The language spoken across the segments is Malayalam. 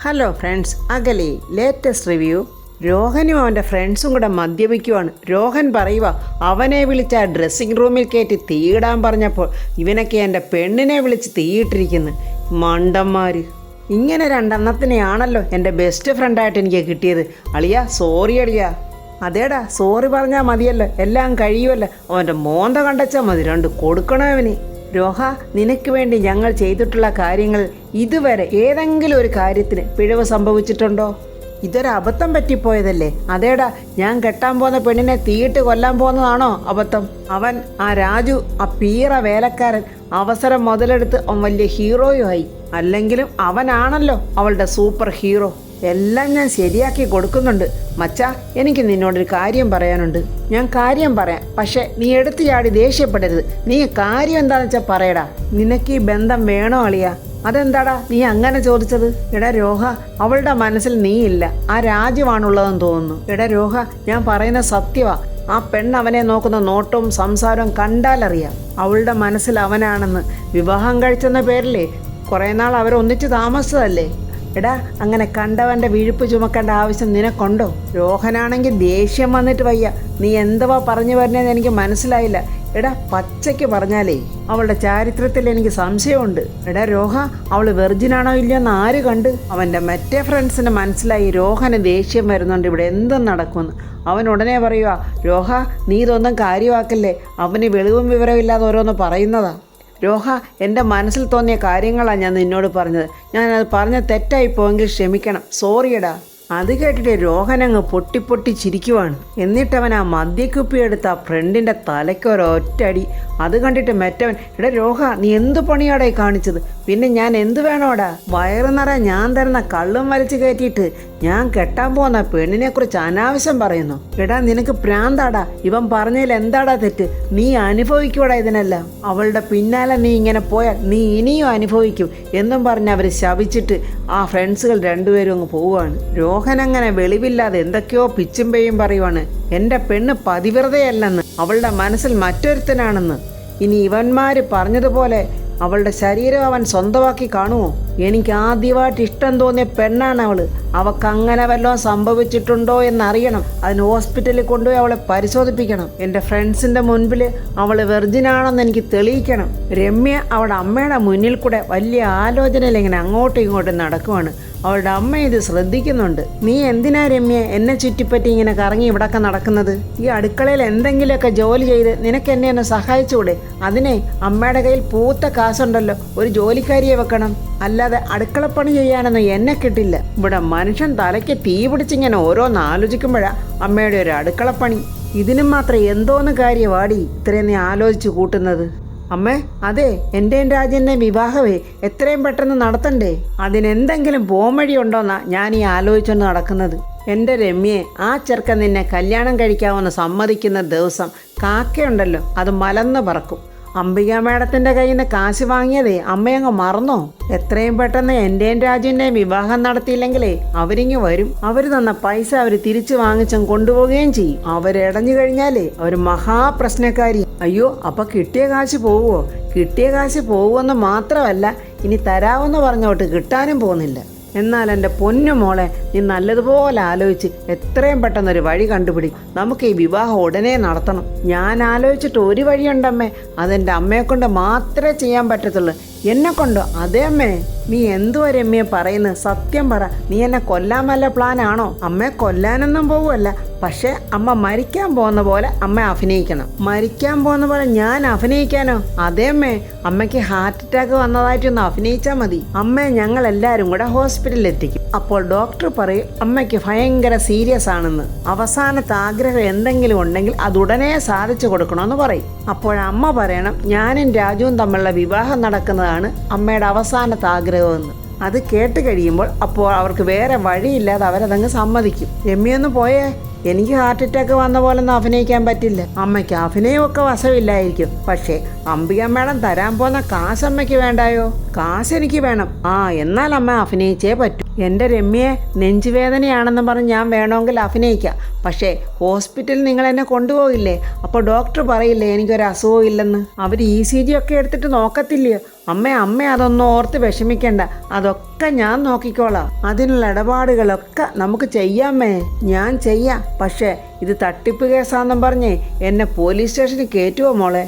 ഹലോ ഫ്രണ്ട്സ്, അകലി ലേറ്റസ്റ്റ് റിവ്യൂ. രോഹനും അവൻ്റെ ഫ്രണ്ട്സും കൂടെ മദ്യപിക്കുവാണ്. രോഹൻ പറയുക, അവനെ വിളിച്ച് ആ ഡ്രസ്സിങ് റൂമിൽ കയറ്റി തീയിടാൻ പറഞ്ഞപ്പോൾ ഇവനൊക്കെ എൻ്റെ പെണ്ണിനെ വിളിച്ച് തീയിട്ടിരിക്കുന്നു. മണ്ടന്മാർ. ഇങ്ങനെ രണ്ടെണ്ണത്തിനെയാണല്ലോ എൻ്റെ ബെസ്റ്റ് ഫ്രണ്ടായിട്ട് എനിക്ക് കിട്ടിയത്. അളിയ സോറി അളിയ. അതേടാ, സോറി പറഞ്ഞാൽ മതിയല്ലോ, എല്ലാം കഴിയുമല്ലോ. അവൻ്റെ മോന്ത കണ്ടച്ചാൽ മതി, രണ്ട് കൊടുക്കണോ അവന്. രോഹ, നിനക്ക് വേണ്ടി ഞങ്ങൾ ചെയ്തിട്ടുള്ള കാര്യങ്ങൾ ഇതുവരെ ഏതെങ്കിലും ഒരു കാര്യത്തിന് പിഴവ് സംഭവിച്ചിട്ടുണ്ടോ? ഇതൊരു അബദ്ധം പറ്റിപ്പോയതല്ലേ? അതേടാ, ഞാൻ കെട്ടാൻ പോകുന്ന പെണ്ണിനെ തീയിട്ട് കൊല്ലാൻ പോകുന്നതാണോ അബദ്ധം? അവൻ ആ രാജു, ആ പീറ വേലക്കാരൻ, അവസരം മുതലെടുത്ത് അവൻ വലിയ ഹീറോയുമായി. അല്ലെങ്കിലും അവനാണല്ലോ അവളുടെ സൂപ്പർ ഹീറോ. എല്ലാം ഞാൻ ശരിയാക്കി കൊടുക്കുന്നുണ്ട്. മച്ചാ, എനിക്ക് നിന്നോടൊരു കാര്യം പറയാനുണ്ട്. ഞാൻ കാര്യം പറയാം, പക്ഷെ നീ എടുത്തു ചാടി ദേഷ്യപ്പെടരുത്. നീ കാര്യം എന്താണെന്ന് വെച്ചാൽ പറയടാ. നിനക്ക് ഈ ബന്ധം വേണോ അളിയാ? അതെന്താടാ നീ അങ്ങനെ ചോദിച്ചത്? എടാ രോഹ, അവളുടെ മനസ്സിൽ നീ ഇല്ല, ആ രാജ്യമാണുള്ളതെന്ന് തോന്നുന്നു. എടാ രോഹ, ഞാൻ പറയുന്ന സത്യമാ. ആ പെണ്ണ് അവനെ നോക്കുന്ന നോട്ടവും സംസാരവും കണ്ടാലറിയാം അവളുടെ മനസ്സിൽ അവനാണെന്ന്. വിവാഹം കഴിച്ചെന്ന പേരിലേ കുറേ നാൾ അവരൊന്നിച്ച് താമസിച്ചതല്ലേ? എടാ, അങ്ങനെ കണ്ടവൻ്റെ വിഴുപ്പ് ചുമക്കേണ്ട ആവശ്യം നിനക്കുണ്ടോ? രോഹനാണെങ്കിൽ ദേഷ്യം വന്നിട്ട് വയ്യ. നീ എന്തുവാ പറഞ്ഞു വരുന്നതെന്ന് എനിക്ക് മനസ്സിലായില്ല. എടാ, പച്ചയ്ക്ക് പറഞ്ഞാലേ അവളുടെ ചാരിത്രത്തിൽ എനിക്ക് സംശയമുണ്ട്. എടാ രോഹ, അവൾ വെർജിനാണോ ഇല്ലയെന്ന് ആര് കണ്ട്? അവൻ്റെ മറ്റേ ഫ്രണ്ട്സിന് മനസ്സിലായി രോഹന് ദേഷ്യം വരുന്നുണ്ട്, ഇവിടെ എന്തും നടക്കുമെന്ന്. അവൻ ഉടനെ പറയുക, രോഹ നീ ഇതൊന്നും കാര്യമാക്കല്ലേ, അവന് വെളിവും വിവരമില്ലാതെ ഓരോന്ന് പറയുന്നതാ. രോഹ, എൻ്റെ മനസ്സിൽ തോന്നിയ കാര്യങ്ങളാണ് ഞാൻ നിന്നോട് പറഞ്ഞത്. ഞാനത് പറഞ്ഞ തെറ്റായിപ്പോയെങ്കിൽ ക്ഷമിക്കണം. സോറിയടാ. അത് കേട്ടിട്ട് രോഹൻ അങ്ങ് പൊട്ടി ചിരിക്കുവാണ്. എന്നിട്ടവൻ ആ മദ്യക്കുപ്പി എടുത്ത് ആ ഫ്രണ്ടിൻ്റെ തലയ്ക്കൊരൊറ്റടി. അത് കണ്ടിട്ട് മറ്റവൻ, എടാ രോഹ, നീ എന്ത് പണിയാടായി കാണിച്ചത്? പിന്നെ ഞാൻ എന്ത് വേണോടാ? വയറു നിറ ഞാൻ തരുന്ന കള്ളും വലിച്ചു കയറ്റിയിട്ട് ഞാൻ കെട്ടാൻ പോകുന്ന പെണ്ണിനെ കുറിച്ച് അനാവശ്യം പറയുന്നു. എടാ, നിനക്ക് പ്രാന്താടാ. ഇവൻ പറഞ്ഞതിൽ എന്താടാ തെറ്റ്? നീ അനുഭവിക്കൂടാ ഇതിനെല്ലാം. അവളുടെ പിന്നാലെ നീ ഇങ്ങനെ പോയാൽ നീ ഇനിയും അനുഭവിക്കും എന്നും പറഞ്ഞ് അവർ ശപിച്ചിട്ട് ആ ഫ്രണ്ട്സുകൾ രണ്ടുപേരും അങ്ങ് പോവുകയാണ്. രോഹൻ അങ്ങനെ വെളിവില്ലാതെ എന്തൊക്കെയോ പിച്ചും പേയും പറയുവാണ്. എൻ്റെ പെണ്ണ് പതിവ്രതയല്ലെന്ന്, അവളുടെ മനസ്സിൽ മറ്റൊരുത്തനാണെന്ന്. ഇനി ഇവന്മാർ പറഞ്ഞതുപോലെ അവളുടെ ശരീരം അവൻ സ്വന്തമാക്കി കാണുമോ? എനിക്ക് ആദ്യമായിട്ട് ഇഷ്ടം തോന്നിയ പെണ്ണാണ് അവൾ. അവൾക്ക് അങ്ങനെ വല്ലതും സംഭവിച്ചിട്ടുണ്ടോ എന്നറിയണം. അതിന് ഹോസ്പിറ്റലിൽ കൊണ്ടുപോയി അവളെ പരിശോധിപ്പിക്കണം. എൻ്റെ ഫ്രണ്ട്സിൻ്റെ മുൻപിൽ അവൾ വെർജിനാണെന്ന് എനിക്ക് തെളിയിക്കണം. രമ്യ അവളുടെ അമ്മയുടെ മുന്നിൽ കൂടെ വലിയ ആലോചനയിൽ ഇങ്ങനെ അങ്ങോട്ടും ഇങ്ങോട്ടും നടക്കുവാണ്. അവളുടെ അമ്മ ഇത് ശ്രദ്ധിക്കുന്നുണ്ട്. നീ എന്തിനാ രമ്യ എന്നെ ചുറ്റിപ്പറ്റി ഇങ്ങനെ കറങ്ങി ഇവിടൊക്കെ നടക്കുന്നത്? ഈ അടുക്കളയിൽ എന്തെങ്കിലുമൊക്കെ ജോലി ചെയ്ത് നിനക്ക് എന്നെ ഒന്ന് സഹായിച്ചുകൂടെ? അതിനെ അമ്മയുടെ കയ്യിൽ പൂത്ത കാശുണ്ടല്ലോ, ഒരു ജോലിക്കാരിയെ വെക്കണം. അല്ലാതെ അടുക്കളപ്പണി ചെയ്യാനൊന്നും എന്നെ കിട്ടില്ല. ഇവിടെ മനുഷ്യൻ തലയ്ക്ക് തീ പിടിച്ചിങ്ങനെ ഓരോന്ന് ആലോചിക്കുമ്പോഴാ അമ്മയുടെ ഒരു അടുക്കളപ്പണി. ഇതിനും മാത്രം എന്തോന്ന് കാര്യവാടി ഇത്രയും നീ ആലോചിച്ച് കൂട്ടുന്നത്? അമ്മേ, അതെ, എൻ്റെയും രാജൻ്റെ വിവാഹമേ എത്രയും പെട്ടെന്ന് നടത്തണ്ടേ? അതിനെന്തെങ്കിലും പോംവഴി ഉണ്ടോന്നാ ഞാൻ ഈ ആലോചിച്ചുകൊണ്ട് നടക്കുന്നത്. എൻ്റെ രമ്യയെ, ആ ചെറുക്കൻ നിന്നെ കല്യാണം കഴിക്കാമെന്ന് സമ്മതിക്കുന്ന ദിവസം കാക്കയുണ്ടല്ലോ, അത് മലന്ന് പറക്കും. അംബിക മേഡത്തിൻ്റെ കയ്യിൽ നിന്ന് കാശ് വാങ്ങിയതേ അമ്മയങ്ങ് മറന്നോ? എത്രയും പെട്ടെന്ന് എൻ്റെയും രാജുവിൻ്റെയും വിവാഹം നടത്തിയില്ലെങ്കിലേ അവരിങ്ങ് വരും. അവർ തന്ന പൈസ അവർ തിരിച്ചു വാങ്ങിച്ചും കൊണ്ടുപോവുകയും ചെയ്യും. അവരിടഞ്ഞു കഴിഞ്ഞാലേ അവർ മഹാപ്രശ്നക്കാരി. അയ്യോ, അപ്പം കിട്ടിയ കാശ് പോവുമോ? കിട്ടിയ കാശ് പോവുമെന്ന് മാത്രമല്ല, ഇനി തരാമെന്ന് പറഞ്ഞോട്ട് കിട്ടാനും പോകുന്നില്ല. എന്നാൽ എൻ്റെ പൊന്നു മോളെ, നീ നല്ലതുപോലെ ആലോചിച്ച് എത്രയും പെട്ടെന്നൊരു വഴി കണ്ടുപിടി. നമുക്ക് ഈ വിവാഹം ഉടനെ നടത്തണം. ഞാൻ ആലോചിച്ചിട്ട് ഒരു വഴിയുണ്ടമ്മേ, അതെൻ്റെ അമ്മയെ കൊണ്ട് മാത്രമേ ചെയ്യാൻ പറ്റത്തുള്ളൂ. എന്നെ കൊണ്ടോ? അതേ അമ്മേ. നീ എന്തുവാ രമ്യ പറയുന്നത്? സത്യം പറ, നീ എന്നെ കൊല്ലാൻ വല്ല പ്ലാനാണോ? അമ്മയെ കൊല്ലാനൊന്നും പോവുമല്ല, പക്ഷെ അമ്മ മരിക്കാൻ പോകുന്ന പോലെ അമ്മ അഭിനയിക്കണം. മരിക്കാൻ പോകുന്ന പോലെ ഞാൻ അഭിനയിക്കാനോ? അതേ അമ്മേ, അമ്മയ്ക്ക് ഹാർട്ട് അറ്റാക്ക് വന്നതായിട്ടൊന്ന് അഭിനയിച്ചാൽ മതി. അമ്മയെ ഞങ്ങൾ എല്ലാവരും കൂടെ ഹോസ്പിറ്റലിൽ എത്തിക്കും. അപ്പോൾ ഡോക്ടർ പറയും അമ്മയ്ക്ക് ഭയങ്കര സീരിയസ് ആണെന്ന്. അവസാനത്തെ ആഗ്രഹം എന്തെങ്കിലും ഉണ്ടെങ്കിൽ അതുടനെ സാധിച്ചു കൊടുക്കണമെന്ന് പറയും. അപ്പോഴമ്മ പറയണം, ഞാനും രാജുവും തമ്മിലുള്ള വിവാഹം നടക്കുന്നതാണ് അമ്മയുടെ അവസാനത്തെ ആഗ്രഹമെന്ന്. അത് കേട്ട് കഴിയുമ്പോൾ അപ്പോൾ അവർക്ക് വേറെ വഴിയില്ലാതെ അവരതങ്ങ് സമ്മതിക്കും. രമ്യൊന്ന് പോയേ, എനിക്ക് ഹാർട്ട് അറ്റാക്ക് വന്ന പോലൊന്നും അഭിനയിക്കാൻ പറ്റില്ല. അമ്മയ്ക്ക് അഭിനയമൊക്കെ വശമില്ലായിരിക്കും, പക്ഷേ അംബിക മേഡം തരാൻ പോകുന്ന കാശ് അമ്മയ്ക്ക് വേണ്ടായോ? കാശ് എനിക്ക് വേണം. എന്നാൽ അമ്മ അഭിനയിച്ചേ പറ്റൂ. എൻ്റെ രമ്യയെ നെഞ്ചുവേദനയാണെന്ന് പറഞ്ഞ് ഞാൻ വേണമെങ്കിൽ അഭിനയിക്കാം. പക്ഷേ ഹോസ്പിറ്റലിൽ നിങ്ങൾ എന്നെ കൊണ്ടുപോകില്ലേ? അപ്പോൾ ഡോക്ടർ പറയില്ലേ എനിക്കൊരു അസുഖവും ഇല്ലെന്ന്? അവർ ECG ഒക്കെ എടുത്തിട്ട് നോക്കത്തില്ലയോ? അമ്മ അതൊന്നും ഓർത്ത് വിഷമിക്കണ്ട, അതൊക്കെ ഞാൻ നോക്കിക്കോളാം. അതിനുള്ള ഇടപാടുകളൊക്കെ നമുക്ക് ചെയ്യാമേ. ഞാൻ ചെയ്യാം. പക്ഷേ ഇത് തട്ടിപ്പ് കേസാണെന്നും പറഞ്ഞേ എന്നെ പോലീസ് സ്റ്റേഷനിൽ കയറ്റുമോ മോളെ?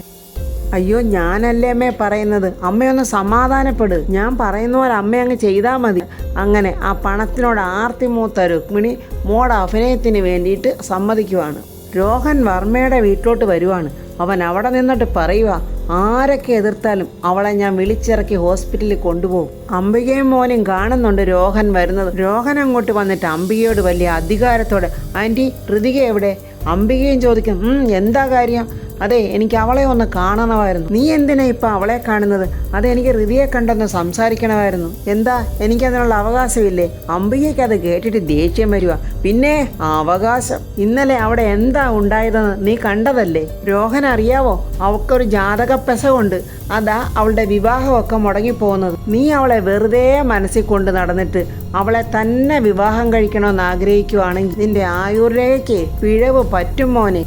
അയ്യോ, ഞാനല്ലേ അമ്മേ പറയുന്നത്. അമ്മയൊന്ന് സമാധാനപ്പെട്. ഞാൻ പറയുന്ന പോലെ അമ്മ അങ്ങ് ചെയ്താൽ മതി. അങ്ങനെ ആ പണത്തിനോട് ആർത്തി മൂത്ത രുക്മിണി മോടെ അഭിനയത്തിന് വേണ്ടിയിട്ട് സമ്മതിക്കുവാണ്. രോഹൻ വർമ്മയുടെ വീട്ടിലോട്ട് വരുവാണ്. അവൻ അവിടെ നിന്നിട്ട് പറയുക, ആരൊക്കെ എതിർത്താലും അവളെ ഞാൻ വിളിച്ചിറക്കി ഹോസ്പിറ്റലിൽ കൊണ്ടുപോകും. അംബികയും മോനും കാണുന്നുണ്ട് രോഹൻ വരുന്നത്. രോഹൻ അങ്ങോട്ട് വന്നിട്ട് അംബികയോട് വലിയ അധികാരത്തോടെ, ആൻറ്റി ഋതിക എവിടെ? അംബികയും ചോദിക്കും, എന്താ കാര്യം? അതെ, എനിക്ക് അവളെ ഒന്ന് കാണണമായിരുന്നു. നീ എന്തിനാ ഇപ്പം അവളെ കാണുന്നത്? അതെനിക്ക് ഋതിയെ കണ്ടൊന്ന് സംസാരിക്കണമായിരുന്നു. എന്താ, എനിക്കതിനുള്ള അവകാശമില്ലേ? അംബികയ്ക്ക് അത് കേട്ടിട്ട് ദേഷ്യം വരിക. പിന്നെ അവകാശം? ഇന്നലെ അവിടെ എന്താ ഉണ്ടായതെന്ന് നീ കണ്ടതല്ലേ? രോഹൻ അറിയാവോ, അവൾക്കൊരു ജാതക പെസകൊണ്ട്. അതാ അവളുടെ വിവാഹമൊക്കെ മുടങ്ങിപ്പോകുന്നത്. നീ അവളെ വെറുതെ മനസ്സിൽ കൊണ്ട് നടന്നിട്ട് അവളെ തന്നെ വിവാഹം കഴിക്കണമെന്ന് ആഗ്രഹിക്കുവാണെങ്കിൽ നിന്റെ ആയുർരേഖയ്ക്ക് പിഴവ് പറ്റും മോനെ.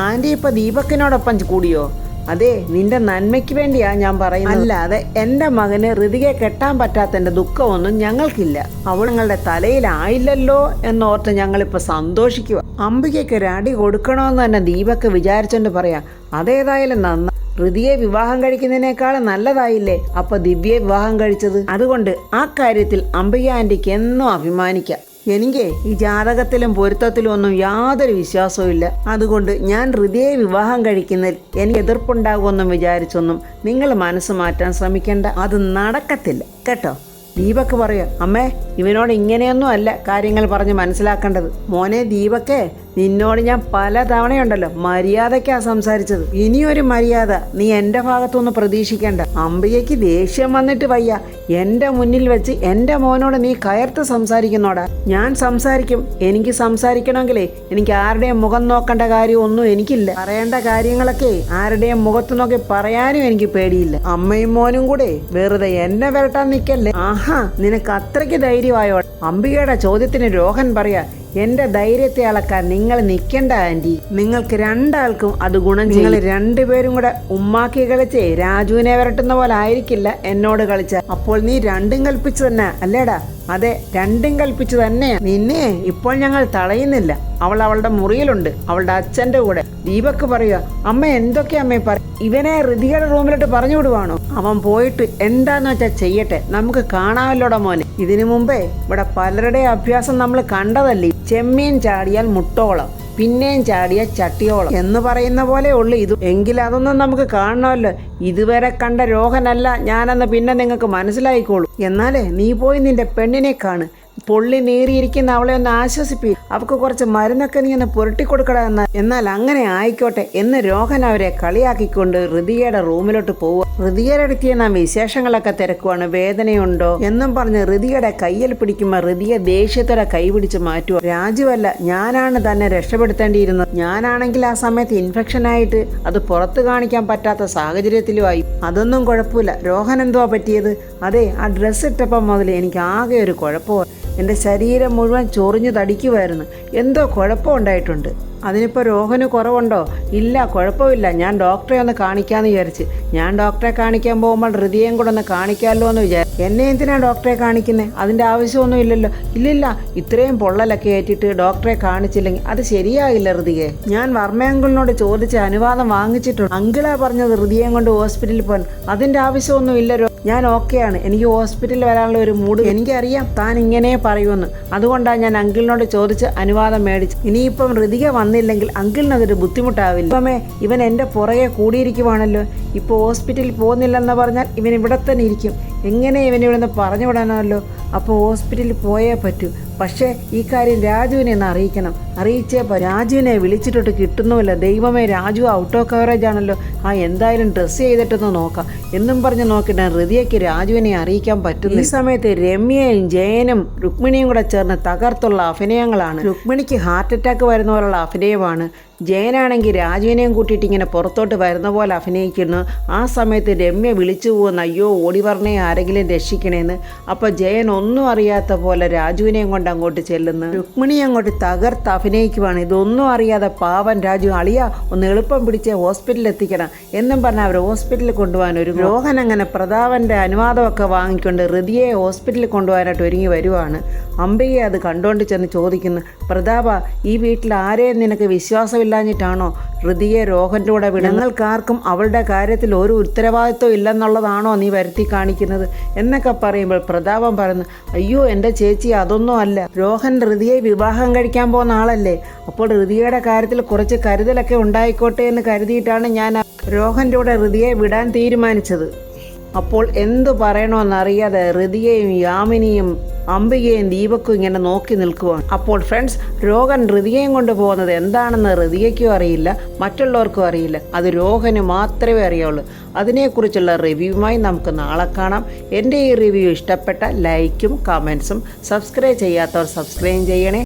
ആൻറ്റി ഇപ്പൊ ദീപക്കിനോടൊപ്പം കൂടിയോ? അതെ, നിന്റെ നന്മയ്ക്ക് വേണ്ടിയാ ഞാൻ പറയുന്നത്. അല്ലാതെ എൻ്റെ മകന് ഋതികയെ കെട്ടാൻ പറ്റാത്തതിൻ്റെ ദുഃഖമൊന്നും ഞങ്ങൾക്കില്ല. അവൾ ഞങ്ങളുടെ തലയിലായില്ലല്ലോ എന്നോർത്ത് ഞങ്ങളിപ്പോൾ സന്തോഷിക്കുക. അംബികയ്ക്ക് ഒരു അടി കൊടുക്കണമെന്ന് തന്നെ ദീപക്ക് വിചാരിച്ചോണ്ട് പറയാം. അതേതായാലും നന്ന ഋതിയെ വിവാഹം കഴിക്കുന്നതിനേക്കാളും നല്ലതായില്ലേ അപ്പൊ ദിവ്യയെ വിവാഹം കഴിച്ചത്. അതുകൊണ്ട് ആ കാര്യത്തിൽ അംബിക ആൻറ്റിക്ക് എന്നും അഭിമാനിക്കാം. എനിക്ക് ഈ ജാതകത്തിലും പൊരുത്തത്തിലും ഒന്നും യാതൊരു വിശ്വാസവും ഇല്ല. അതുകൊണ്ട് ഞാൻ ഋതിയെ വിവാഹം കഴിക്കുന്നതിൽ എനിക്ക് എതിർപ്പുണ്ടാകുമെന്നും വിചാരിച്ചൊന്നും നിങ്ങൾ മനസ്സ് മാറ്റാൻ ശ്രമിക്കേണ്ട. അത് നടക്കത്തില്ല കേട്ടോ. ദീപക്ക് പറയാം, അമ്മേ ഇവനോട് ഇങ്ങനെയൊന്നും അല്ല കാര്യങ്ങൾ പറഞ്ഞ് മനസ്സിലാക്കേണ്ടത്. മോനെ ദീപക്കേ, നിന്നോട് ഞാൻ പല തവണയുണ്ടല്ലോ മര്യാദയ്ക്കാ സംസാരിച്ചത്. ഇനിയൊരു മര്യാദ നീ എൻ്റെ ഭാഗത്തൊന്ന് പ്രതീക്ഷിക്കേണ്ട. അംബികയ്ക്ക് ദേഷ്യം വന്നിട്ട് വയ്യ. എൻ്റെ മുന്നിൽ വെച്ച് എൻ്റെ മോനോട് നീ കയർത്ത് സംസാരിക്കുന്നോടാ. ഞാൻ സംസാരിക്കും. എനിക്ക് സംസാരിക്കണമെങ്കിലേ എനിക്ക് ആരുടെയും മുഖം നോക്കേണ്ട കാര്യമൊന്നും എനിക്കില്ല. പറയേണ്ട കാര്യങ്ങളൊക്കെ ആരുടെയും മുഖത്ത് നോക്കി പറയാനും എനിക്ക് പേടിയില്ല. അമ്മയും മോനും കൂടെ വെറുതെ എന്നെ വരട്ടാൻ നിൽക്കല്ലേ. നിനക്ക് അത്രയ്ക്ക് ധൈര്യമായോ? അംബികയുടെ ചോദ്യത്തിന് രോഹൻ പറയാ, എന്റെ ധൈര്യത്തെ അളക്കാൻ നിങ്ങൾ നിൽക്കണ്ട ആൻറ്റി. നിങ്ങൾക്ക് രണ്ടാൾക്കും അത് ഗുണം ചെയ്യും. നിങ്ങൾ രണ്ടുപേരും കൂടെ ഉമ്മാക്കി കളിച്ചേ രാജുവിനെ വരട്ടുന്ന പോലെ ആയിരിക്കില്ല എന്നോട് കളിച്ച. അപ്പോൾ നീ രണ്ടും കൽപ്പിച്ചു തന്നെ അല്ലേടാ? അതെ, രണ്ടും കൽപ്പിച്ചു തന്നെയാ. നിന്നെ ഇപ്പോൾ ഞങ്ങൾ തടയുന്നില്ല. അവൾ അവളുടെ മുറിയിലുണ്ട്, അവളുടെ അച്ഛൻ്റെ കൂടെ. ദീപക്ക് പറയുക, അമ്മ എന്തൊക്കെയാ അമ്മയെ പറ. ഇവനെ ഋതികയുടെ റൂമിലോട്ട് പറഞ്ഞു വിടുവാണോ? അവൻ പോയിട്ട് എന്താന്ന് വെച്ചാൽ ചെയ്യട്ടെ, നമുക്ക് കാണാമല്ലോടാ മോനെ. ഇതിനു മുമ്പേ ഇവിടെ പലരുടെ അഭ്യാസം നമ്മൾ കണ്ടതല്ലേ. ചെമ്മീൻ ചാടിയാൽ മുട്ടോളം, പിന്നെയും ചാടിയ ചട്ടിയോളം എന്ന് പറയുന്ന പോലെ ഉള്ളു ഇത്. എങ്കിൽ അതൊന്നും നമുക്ക് കാണണമല്ലോ. ഇതുവരെ കണ്ട രോഹനല്ല ഞാനെന്ന് പിന്നെ നിങ്ങൾക്ക് മനസ്സിലായിക്കോളൂ. എന്നാലേ നീ പോയി നിന്റെ പെണ്ണിനെ കാണ്. പൊള്ളി നീറിയിരിക്കുന്ന അവളെ ഒന്ന് ആശ്വസിപ്പി. അവൾക്ക് കുറച്ച് മരുന്നൊക്കെ നീ ഒന്ന് പുരട്ടിക്കൊടുക്കടാ. എന്നാൽ അങ്ങനെ ആയിക്കോട്ടെ എന്ന് രോഹൻ അവരെ കളിയാക്കിക്കൊണ്ട് ഋതികയുടെ റൂമിലോട്ട് പോവുക. ഋതികയുടെ അടുത്ത് നാം വിശേഷങ്ങളൊക്കെ തിരക്കുവാണ്. വേദനയുണ്ടോ എന്നും പറഞ്ഞ് ഋതികയുടെ കയ്യിൽ പിടിക്കുമ്പോൾ ഋതിക ദേഷ്യത്തോടെ കൈപിടിച്ച് മാറ്റുക. രാജുവല്ല, ഞാനാണ് തന്നെ രക്ഷപ്പെടുത്തേണ്ടിയിരുന്നത്. ഞാനാണെങ്കിൽ ആ സമയത്ത് ഇൻഫെക്ഷനായിട്ട് അത് പുറത്ത് കാണിക്കാൻ പറ്റാത്ത സാഹചര്യത്തിലുമായി. അതൊന്നും കുഴപ്പമില്ല. രോഹൻ എന്തുവാ പറ്റിയത്? അതെ, ആ ഡ്രസ്സ് ഇട്ടപ്പം മുതൽ എനിക്ക് ആകെ ഒരു കുഴപ്പമാണ്. എൻ്റെ ശരീരം മുഴുവൻ ചൊറിഞ്ഞു തടിക്കുമായിരുന്നു. എന്തോ കുഴപ്പമുണ്ടായിട്ടുണ്ട്. അതിനിപ്പോൾ രോഹന് കുറവുണ്ടോ? ഇല്ല, കുഴപ്പമില്ല. ഞാൻ ഡോക്ടറെ ഒന്ന് കാണിക്കാമെന്ന് വിചാരിച്ച്. ഞാൻ ഡോക്ടറെ കാണിക്കാൻ പോകുമ്പോൾ ഋതിയേയും കൂടെ ഒന്ന് കാണിക്കാമല്ലോ എന്ന് വിചാരിച്ചു. എന്നെ എന്തിനാണ് ഡോക്ടറെ കാണിക്കുന്നത്? അതിൻ്റെ ആവശ്യമൊന്നും ഇല്ലല്ലോ. ഇല്ലില്ല, ഇത്രയും പൊള്ളലൊക്കെ ഏറ്റിട്ട് ഡോക്ടറെ കാണിച്ചില്ലെങ്കിൽ അത് ശരിയാകില്ല ഋതികെ. ഞാൻ വർമ്മ അങ്കിളിനോട് ചോദിച്ച് അനുവാദം വാങ്ങിച്ചിട്ടുണ്ട്. അങ്കിളാ പറഞ്ഞത് ഋതിയേയും കൊണ്ട് ഹോസ്പിറ്റലിൽ പോകാൻ. അതിൻ്റെ ആവശ്യമൊന്നും ഇല്ലല്ലോ. ഞാൻ ഓക്കെയാണ്. എനിക്ക് ഹോസ്പിറ്റലിൽ വരാനുള്ള ഒരു മൂഡ്. എനിക്കറിയാം താൻ ഇങ്ങനെ പറയുമെന്ന്. അതുകൊണ്ടാണ് ഞാൻ അങ്കിളിനോട് ചോദിച്ച് അനുവാദം മേടിച്ചു. ഇനിയിപ്പം ഋതിക വന്നില്ലെങ്കിൽ അങ്കിളിനതൊരു ബുദ്ധിമുട്ടാവില്ല. ഇപ്പമേ ഇവൻ എൻ്റെ പുറകെ കൂടിയിരിക്കുവാണല്ലോ. ഇപ്പോൾ ഹോസ്പിറ്റലിൽ പോകുന്നില്ലെന്ന് പറഞ്ഞാൽ ഇവൻ ഇവിടെ തന്നെ ഇരിക്കും. എങ്ങനെ ഇവനെ ഇവിടെ നിന്ന് പറഞ്ഞു വിടാനല്ലോ. അപ്പോൾ ഹോസ്പിറ്റലിൽ പോയേ പറ്റൂ. പക്ഷേ ഈ കാര്യം രാജുവിനെ ഒന്ന് അറിയിക്കണം. രാജുവിനെ വിളിച്ചിട്ടോട്ട് കിട്ടുന്നുമില്ല. ദൈവമേ, രാജു ഔട്ട് ഓഫ് കവറേജ് ആണല്ലോ. എന്തായാലും ഡ്രസ്സ് ചെയ്തിട്ടൊന്ന് നോക്കാം എന്നും പറഞ്ഞ് നോക്കിയിട്ട് ഹൃദയയ്ക്ക് രാജുവിനെ അറിയിക്കാൻ പറ്റുന്നു. ഈ സമയത്ത് രമ്യയും ജയനും രുക്മിണിയും കൂടെ ചേർന്ന് തകർത്തുള്ള അഭിനയങ്ങളാണ്. രുക്മിണിക്ക് ഹാർട്ട് അറ്റാക്ക് വരുന്ന പോലുള്ള അഭിനയമാണ്. ജയനാണെങ്കിൽ രാജുവിനെയും കൂട്ടിയിട്ട് ഇങ്ങനെ പുറത്തോട്ട് വരുന്ന പോലെ അഭിനയിക്കുന്നു. ആ സമയത്ത് രമ്യ വിളിച്ചു പോകുന്ന, അയ്യോ ഓടി പറഞ്ഞേ, ആരെങ്കിലും രക്ഷിക്കണേന്ന്. അപ്പോൾ ജയൻ ഒന്നും അറിയാത്ത പോലെ രാജുവിനെയും കൊണ്ട് അങ്ങോട്ട് ചെല്ലുന്നു. രുക്മിണി അങ്ങോട്ട് തകർത്ത് അഭിനയിക്കുവാണ്. ഇതൊന്നും അറിയാതെ പാവൻ രാജു, അളിയ ഒന്ന് എളുപ്പം പിടിച്ച് ഹോസ്പിറ്റലിൽ എത്തിക്കണം എന്നും പറഞ്ഞാൽ അവർ ഹോസ്പിറ്റലിൽ കൊണ്ടുപോകാൻ ഒരു രോഹൻ അങ്ങനെ പ്രതാപൻ്റെ അനുവാദമൊക്കെ വാങ്ങിക്കൊണ്ട് ഹൃദയെ ഹോസ്പിറ്റലിൽ കൊണ്ടുപോകാനായിട്ട് ഒരുങ്ങി വരുവാണ്. അംബികയെ അത് കണ്ടുകൊണ്ട് ചെന്ന് ചോദിക്കുന്നു, പ്രതാപ, ഈ വീട്ടിൽ ആരെയും നിനക്ക് വിശ്വാസമില്ലാഞ്ഞിട്ടാണോ ഹൃദയെ രോഹൻ്റെ കൂടെ വിടുന്നത്? ഞങ്ങൾക്കാർക്കും അവളുടെ കാര്യത്തിൽ ഒരു ഉത്തരവാദിത്വം ഇല്ലെന്നുള്ളതാണോ നീ വരുത്തി കാണിക്കുന്നത് എന്നൊക്കെ പറയുമ്പോൾ പ്രതാപം പറയുന്നു, അയ്യോ എൻ്റെ ചേച്ചി, അതൊന്നും അല്ല. രോഹൻ ഹൃദയെ വിവാഹം കഴിക്കാൻ പോകുന്ന ആളല്ലേ. അപ്പോൾ ഹൃദയയുടെ കാര്യത്തിൽ കുറച്ച് കരുതലൊക്കെ ഉണ്ടായിക്കോട്ടെ എന്ന് കരുതിയിട്ടാണ് ഞാൻ രോഹൻ്റെ കൂടെ ഹൃദയെ വിടാൻ തീരുമാനിച്ചത്. അപ്പോൾ എന്തു പറയണമെന്നറിയാതെ ഹൃദയയും യാമിനിയും അംബികയും ദീപക്കും ഇങ്ങനെ നോക്കി നിൽക്കുവാണ്. അപ്പോൾ ഫ്രണ്ട്സ്, രോഹൻ ഹൃദയം കൊണ്ടുപോകുന്നത് എന്താണെന്ന് ഹൃദയയ്ക്കും അറിയില്ല, മറ്റുള്ളവർക്കും അറിയില്ല. അത് രോഹന് മാത്രമേ അറിയുള്ളൂ. അതിനെക്കുറിച്ചുള്ള റിവ്യൂവുമായി നമുക്ക് നാളെ കാണാം. എൻ്റെ ഈ റിവ്യൂ ഇഷ്ടപ്പെട്ട ലൈക്കും കമൻസും, സബ്സ്ക്രൈബ് ചെയ്യാത്തവർ സബ്സ്ക്രൈബ് ചെയ്യണേ.